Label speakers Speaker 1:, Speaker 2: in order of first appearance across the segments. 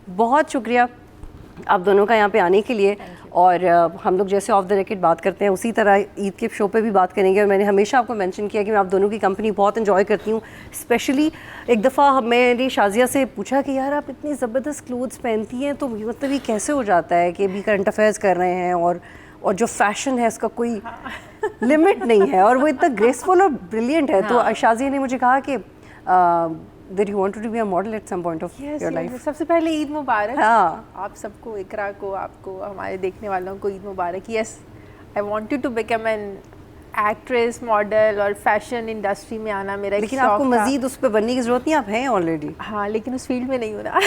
Speaker 1: बहुत शुक्रिया आप दोनों का यहाँ पे आने के लिए। और हम लोग जैसे ऑफ द रिकॉर्ड बात करते हैं उसी तरह ईद के शो पे भी बात करेंगे। और मैंने हमेशा आपको मेंशन किया कि मैं आप दोनों की कंपनी बहुत एंजॉय करती हूँ। स्पेशली एक दफ़ा मैंने शाजिया से पूछा कि यार आप इतनी ज़बरदस्त क्लोथ्स पहनती हैं तो मतलब ये कैसे हो जाता है कि अभी करंट अफेयर्स कर रहे हैं और जो फैशन है इसका कोई लिमिट नहीं है और वो इतना ग्रेसफुल और ब्रिलियंट है। तो शाजिया ने मुझे कहा कि that you wanted to be a model at some point of your life.
Speaker 2: सबसे पहले ईद मुबारक।
Speaker 1: हाँ,
Speaker 2: आप सबको, इकरा को, आपको, हमारे देखने वालों को ईद मुबारक। Yes, I wanted to become an actress, model और फैशन इंडस्ट्री में आना मेरा एक शौक था।
Speaker 1: लेकिन आपको मजीद उस पर बनने की ज़रूरत नहीं, आप हैं ऑलरेडी।
Speaker 2: हाँ, लेकिन उस फील्ड में नहीं हो ना।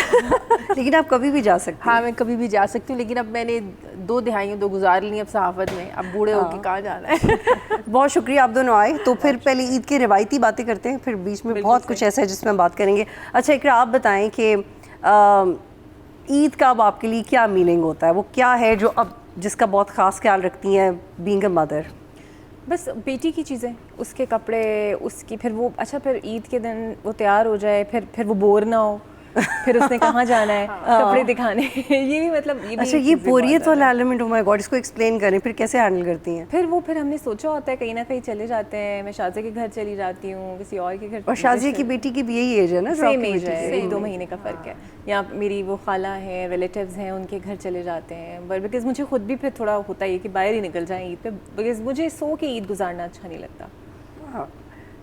Speaker 1: लेकिन आप कभी भी जा सकते हैं।
Speaker 2: हाँ, मैं कभी भी जा सकती हूँ, लेकिन अब मैंने 2 दिहाइयाँ तो गुजार ली अब सहाफ़त में, अब बूढ़े होके कहाँ जाना है।
Speaker 1: बहुत शुक्रिया आप दोनों आए। तो फिर पहले ईद की रिवायती बातें करते हैं, फिर बीच में बहुत कुछ ऐसा है जिसमें हम बात करेंगे। अच्छा इकरा, आप बताएं कि ईद का अब आपके लिए क्या मीनिंग होता है, वो क्या है जो अब जिसका बहुत ख़ास ख्याल रखती हैं बीइंग अ मदर?
Speaker 3: बस बेटी की चीज़ें, उसके कपड़े, उसकी फिर वो अच्छा फिर ईद के दिन वो तैयार हो जाए, फिर वो बोर ना हो, फिर उसने कहाँ जाना है कपड़े दिखाने। ये भी मतलब ये भी
Speaker 1: अच्छा, ये बोरियत वाला एलिमेंट, ओ माय गॉड, इसको एक्सप्लेन करें, फिर कैसे हैंडल करती हैं?
Speaker 3: फिर हमने सोचा होता है कहीं ना कहीं चले जाते हैं। मैं शाज़े के घर चली जाती हूँ, किसी और के घर।
Speaker 1: और शाज़े की बेटी की भी यही एज है ना?
Speaker 3: सेम एज है, 2 महीने का फ़र्क है। यहाँ मेरी वो खाला है, रिलेटिव्स हैं, उनके घर चले जाते हैं। बट बिकॉज मुझे खुद भी फिर थोड़ा होता है कि बाहर ही निकल जाएँ ईद पे, बिकॉज मुझे सो के ईद गुजारना अच्छा नहीं लगता।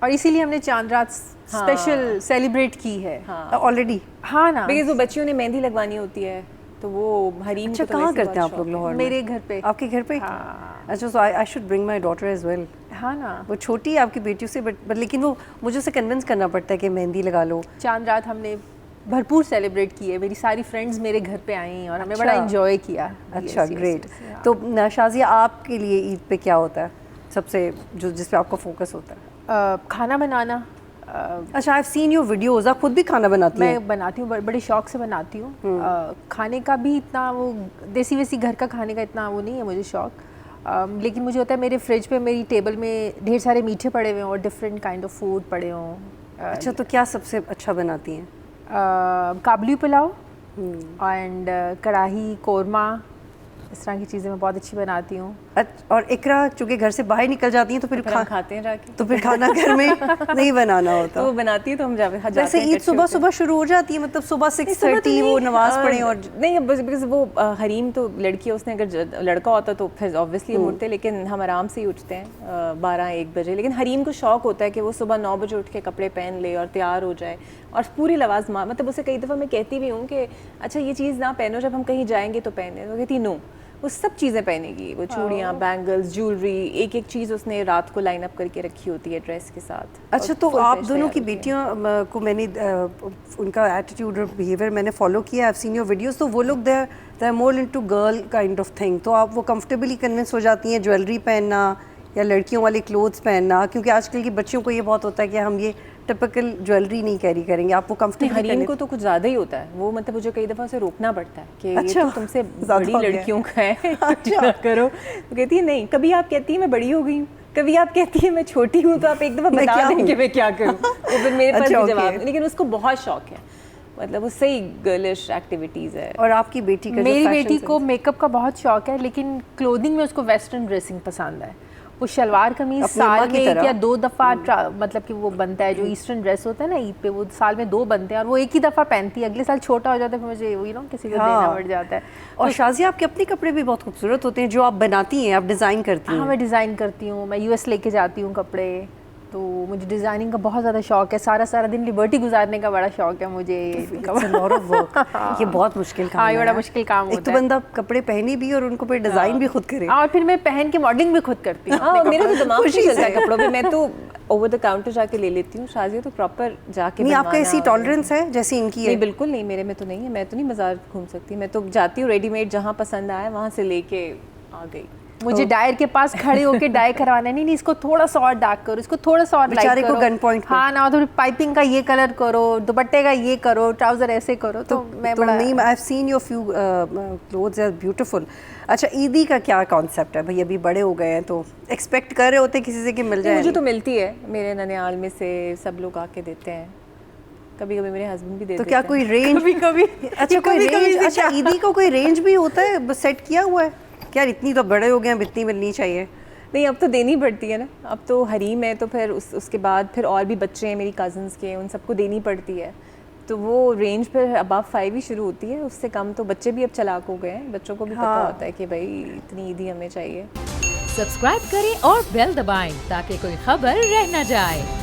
Speaker 2: और इसीलिए हमने चांद रात स्पेशल सेलिब्रेट की है
Speaker 1: ऑलरेडी।
Speaker 2: हाँ ना,
Speaker 3: बिकॉज वो बच्चियों ने मेहंदी लगवानी होती है तो वो हरीम।
Speaker 1: अच्छा, कहाँ करते हैं आप लोग लाहौर में?
Speaker 2: मेरे घर पे।
Speaker 1: आपके घर पे?
Speaker 2: हाँ।
Speaker 1: अच्छा, so I should bring my daughter as well.
Speaker 2: हाँ ना,
Speaker 1: वो छोटी है आपकी बेटियों से, बट लेकिन वो मुझे उसे कन्विंस करना पड़ता है कि मेहंदी लगा लो।
Speaker 2: चांद रात हमने भरपूर सेलिब्रेट की है। मेरी सारी फ्रेंड्स मेरे घर पे आई और हमने बड़ा एंजॉय किया।
Speaker 1: अच्छा, ग्रेट। तो शाज़िया, आपके लिए ईद पे क्या होता है सबसे जो जिस पे आपका फोकस होता है?
Speaker 2: खाना बनाना।
Speaker 1: अच्छा, आई हैव सीन योर वीडियोस, आप खुद भी खाना बनाती हैं?
Speaker 2: मैं बनाती हूँ, बड़े शौक से बनाती हूँ। खाने का भी इतना वो देसी वैसी घर का खाने का इतना वो नहीं है मुझे शौक। लेकिन मुझे होता है मेरे फ्रिज पे, मेरी टेबल में ढेर सारे मीठे पड़े हुए हों और डिफरेंट काइंड ऑफ फूड पड़े हों।
Speaker 1: अच्छा, तो क्या सबसे अच्छा बनाती हैं?
Speaker 2: काबुली पुलाव एंड कढ़ाई कोरमा, इस तरह की चीज़ें मैं बहुत अच्छी बनाती हूँ।
Speaker 1: और इकरा चूँकि घर से बाहर निकल जाती हैं तो फिर
Speaker 3: खाते हैं जाके,
Speaker 1: तो फिर खाना घर में नहीं बनाना होता।
Speaker 3: तो वो बनाती है तो हम जाते हैं।
Speaker 1: वैसे ईद सुबह शुरू हो जाती है, मतलब सुबह 6:30 वो नमाज पढ़े और
Speaker 3: नहीं, बिकॉज वो हरीम तो लड़की है, उसने अगर लड़का होता तो फिर ऑब्वियसली उठते, लेकिन हम आराम से ही उठते हैं 12-1 बजे। लेकिन हरीम को शौक होता है कि वो सुबह 9 बजे उठ के कपड़े पहन ले और तैयार हो जाए और पूरी लवाजमा, मतलब उसे कई दफ़ा मैं कहती भी हूँ कि अच्छा ये चीज़ ना पहनो, जब हम कहीं जाएंगे तो पहने। तो कहती नो, वो सब चीज़ें पहनेगी, वो चूड़ियाँ, बैंगल्स, ज्वेलरी, एक एक चीज़ उसने रात को लाइन अप करके रखी होती है ड्रेस के साथ।
Speaker 1: अच्छा, तो आप दोनों की बेटियों को मैंने उनका एटीट्यूड और बिहेवियर मैंने फॉलो किया, I have seen your videos, तो वो लोग they are more into girl kind of thing. तो आप वो कंफर्टेबली कन्विंस हो जाती हैं ज्वेलरी पहनना या लड़कियों वाले क्लोथ्स पहनना? क्योंकि आजकल की बच्चियों को ये बहुत होता है कि हम ये टिपिकल ज्वेलरी नहीं कैरी करेंगे। आप वो कंफर्टेबल?
Speaker 3: हरीम को तो कुछ ज़्यादा ही होता है वो, मतलब मुझे कई दफ़ा उसे रोकना पड़ता है कि ये तो तुमसे बड़ी लड़कियों का है, ना करो। तो कहती है नहीं, कभी आप कहती है मैं बड़ी हो गई हूँ, कभी आप कहती है मैं छोटी हूँ, तो आप एक दफ़ा बता दें कि मैं क्या करूँ, तो फिर मेरे पास भी जवाब। लेकिन उसको बहुत शौक है, मतलब वो सही गर्लिश एक्टिविटीज़ है।
Speaker 1: और आपकी बेटी का?
Speaker 2: मेरी बेटी को मेकअप का बहुत शौक है, लेकिन क्लोथिंग में उसको वेस्टर्न ड्रेसिंग पसंद है। वो शलवार कमीज साल में 1 या 2 दफ़ा मतलब कि वो बनता है, जो ईस्टर्न ड्रेस होता है ना ईद पे, वो साल में 2 बनते हैं और वो एक ही दफ़ा पहनती है। अगले साल छोटा हो जाता है, फिर मुझे किसी को देना पड़ जाता है।
Speaker 1: और शाज़िया, आपके अपने कपड़े भी बहुत खूबसूरत होते हैं जो आप बनाती हैं, आप डिज़ाइन करती हैं?
Speaker 2: हाँ, मैं डिज़ाइन करती हूँ, मैं US लेके जाती हूँ कपड़े, तो मुझे डिज़ाइनिंग का बहुत ज़्यादा शौक है। सारा दिन लिबर्टी गुजारने का बड़ा शौक है मुझे।
Speaker 1: ये बहुत मुश्किल काम है।
Speaker 2: बड़ा मुश्किल काम होता है।
Speaker 1: एक तो बंदा कपड़े पहने भी और उनको फिर डिज़ाइन भी खुद करे,
Speaker 2: और फिर मैं पहन के मॉडलिंग भी खुद करती हूँ।
Speaker 3: मेरा तो दिमाग खुशी चलता है कपड़ों पे। मैं तो ओवर द काउंटर जाके ले लेती हूँ, शाज़िया तो प्रॉपर जाके।
Speaker 1: नहीं, आपका ऐसी टॉलरेंस है जैसी इनकी है?
Speaker 3: नहीं, बिल्कुल नहीं, मेरे में तो नहीं है। मैं तो नहीं बाजार घूम सकती, मैं तो जाती हूँ रेडीमेड, जहाँ पसंद आया वहाँ से लेके आ गई।
Speaker 2: मुझे डायर के पास खड़े होके डाई करवाना नहीं, इसको थोड़ा सा और डार्क करो, इसको थोड़ा सा और लाइट करो,
Speaker 1: बेचारे को गन पॉइंट।
Speaker 2: हाँ ना, थोड़ी पाइपिंग का ये कलर करो, दुपट्टे का ये करो, ट्राउजर ऐसे करो। तो मैं बड़ा
Speaker 1: नहीं, I have seen your few clothes are beautiful. अच्छा, ईदी का क्या कॉन्सेप्ट है भाई? अभी बड़े हो गए हैं तो एक्सपेक्ट कर रहे होते किसी से कि मिल जाए?
Speaker 3: मुझे तो मिलती है, मेरे ननियाल में से सब लोग आके देते हैं। कभी कभी मेरे हस्बैंड भी दे
Speaker 1: तो
Speaker 3: देते
Speaker 1: क्या
Speaker 3: हैं।
Speaker 1: कोई रेंज
Speaker 3: कभी कभी
Speaker 1: अच्छा कोई रेंज, अच्छा ईदी को कोई रेंज भी होता है, बस सेट किया हुआ है क्या, इतनी तो बड़े हो गए अब इतनी मिलनी चाहिए?
Speaker 3: नहीं, अब तो देनी पड़ती है ना, अब तो हरीम है तो फिर उसके बाद फिर और भी बच्चे हैं मेरी कज़न्स के, उन सबको देनी पड़ती है, तो वो रेंज फिर अबव 5 ही शुरू होती है, उससे कम तो बच्चे भी अब चालाक हो गए हैं, बच्चों को भी पता होता है कि भाई इतनी ईदी हमें चाहिए।
Speaker 4: सब्सक्राइब करें और बेल दबाएं ताकि कोई खबर रह न जाए।